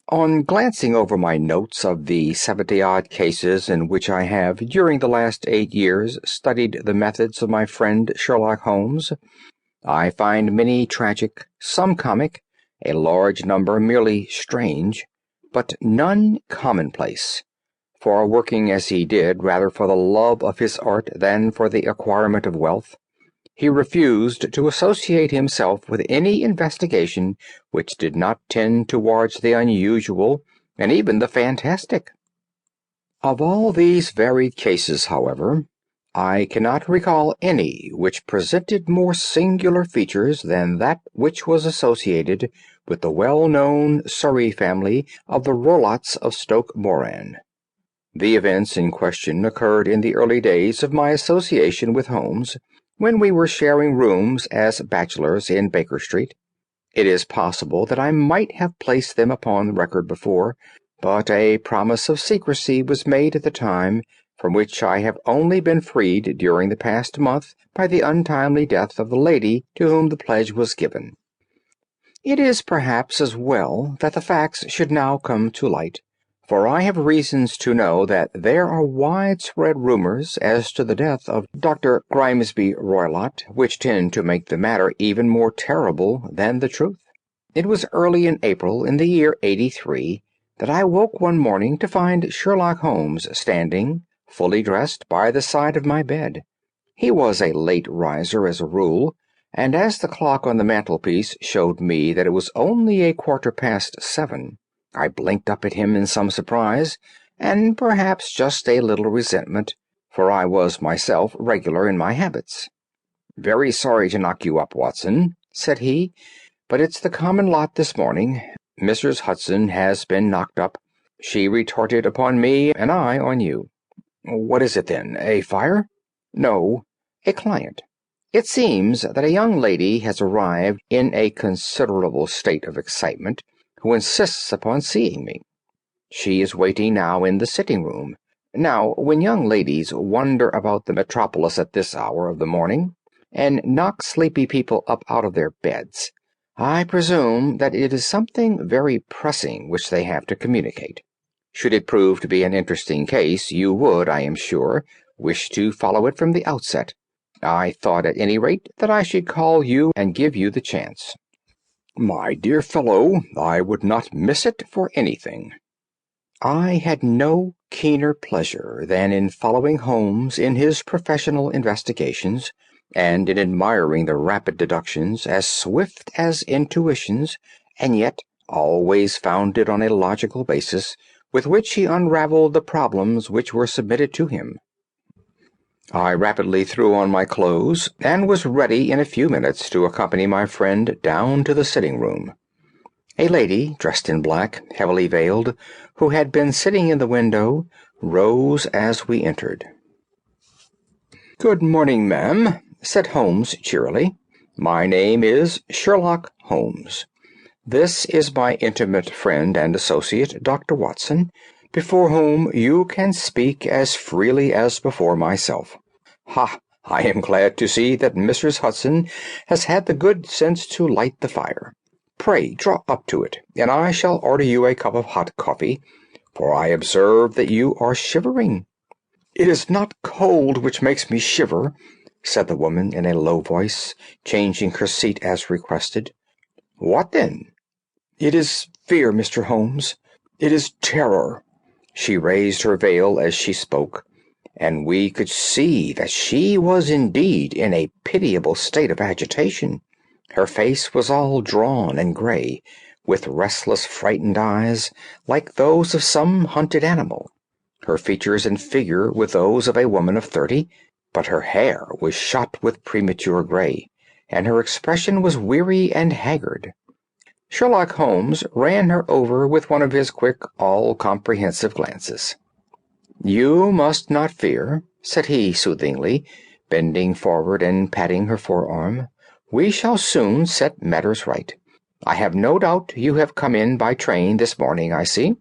On glancing over my notes of the 70-odd cases in which I have, during the last 8 years, studied the methods of my friend Sherlock Holmes, I find many tragic, some comic, a large number merely strange, but none commonplace. For working as he did rather for the love of his art than for the acquirement of wealth, he refused to associate himself with any investigation which did not tend towards the unusual and even the fantastic. Of all these varied cases, however, I cannot recall any which presented more singular features than that which was associated with the well-known Surrey family of the Rowlatts of Stoke Moran. The events in question occurred in the early days of my association with Holmes, when we were sharing rooms as bachelors in Baker Street. It is possible that I might have placed them upon record before, but a promise of secrecy was made at the time, from which I have only been freed during the past month by the untimely death of the lady to whom the pledge was given. It is perhaps as well that the facts should now come to light, for I have reasons to know that there are widespread rumors as to the death of Dr. Grimesby Roylott, which tend to make the matter even more terrible than the truth. It was early in April in the year '83 that I woke one morning to find Sherlock Holmes standing, fully dressed, by the side of my bed. He was a late riser as a rule, and as the clock on the mantelpiece showed me that it was only 7:15, I blinked up at him in some surprise, and perhaps just a little resentment, for I was myself regular in my habits. "Very sorry to knock you up, Watson," said he, "but it's the common lot this morning. Mrs. Hudson has been knocked up. She retorted upon me, and I on you." "What is it, then? A fire?" "No, a client. It seems that a young lady has arrived in a considerable state of excitement, who insists upon seeing me. She is waiting now in the sitting-room. Now, when young ladies wander about the metropolis at this hour of the morning, and knock sleepy people up out of their beds, I presume that it is something very pressing which they have to communicate. Should it prove to be an interesting case, you would, I am sure, wish to follow it from the outset. I thought, at any rate, that I should call you and give you the chance." "My dear fellow, I would not miss it for anything." I had no keener pleasure than in following Holmes in his professional investigations, and in admiring the rapid deductions, as swift as intuitions, and yet always founded on a logical basis, with which he unravelled the problems which were submitted to him. I rapidly threw on my clothes, and was ready in a few minutes to accompany my friend down to the sitting-room. A lady, dressed in black, heavily veiled, who had been sitting in the window, rose as we entered. "Good morning, ma'am," said Holmes cheerily. "My name is Sherlock Holmes. This is my intimate friend and associate, Dr. Watson, before whom you can speak as freely as before myself. Ha! I am glad to see that Mrs. Hudson has had the good sense to light the fire. Pray draw up to it, and I shall order you a cup of hot coffee, for I observe that you are shivering." "It is not cold which makes me shiver," said the woman in a low voice, changing her seat as requested. "What then?" "It is fear, Mr. Holmes. It is terror." She raised her veil as she spoke, and we could see that she was indeed in a pitiable state of agitation. Her face was all drawn and gray, with restless, frightened eyes, like those of some hunted animal. Her features and figure were those of a woman of 30, but her hair was shot with premature gray, and her expression was weary and haggard. Sherlock Holmes ran her over with one of his quick, all-comprehensive glances. "You must not fear," said he soothingly, bending forward and patting her forearm. "We shall soon set matters right. I have no doubt you have come in by train this morning, I see."